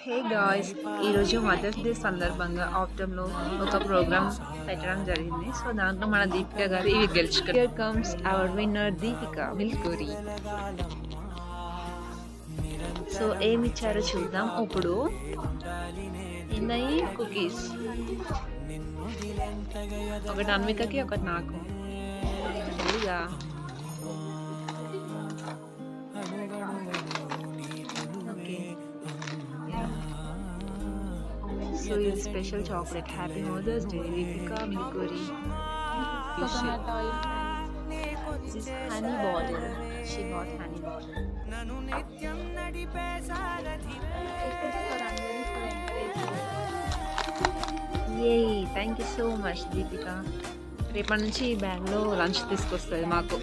Hey guys, ఈరోజు mothers day సందర్భంగా ఆఫ్టర్లో ఒక ప్రోగ్రామ్ పెట్టడం జరిగింది. సో దాంట్లో మన దీపిక గారు ఇవి గెలుచుకున్నారు. Here comes our winner Deepika Milkuri. So ఏమి ఇచ్చారో చూద్దాం. ఇప్పుడు ఉన్నాయి కుకీస్, ఒకటి అన్వికకి ఒకటి నాకు. ఇదిగా ఓకే, సో ఇది special chocolate. Happy mother's day Deepika Milkuri. This is honey bottle. She got honey bottle. Yay! Thank you so much, Deepika. రేపటి నుంచి ఈ బ్యాగ్లో లంచ్ తీసుకొస్తుంది మాకు.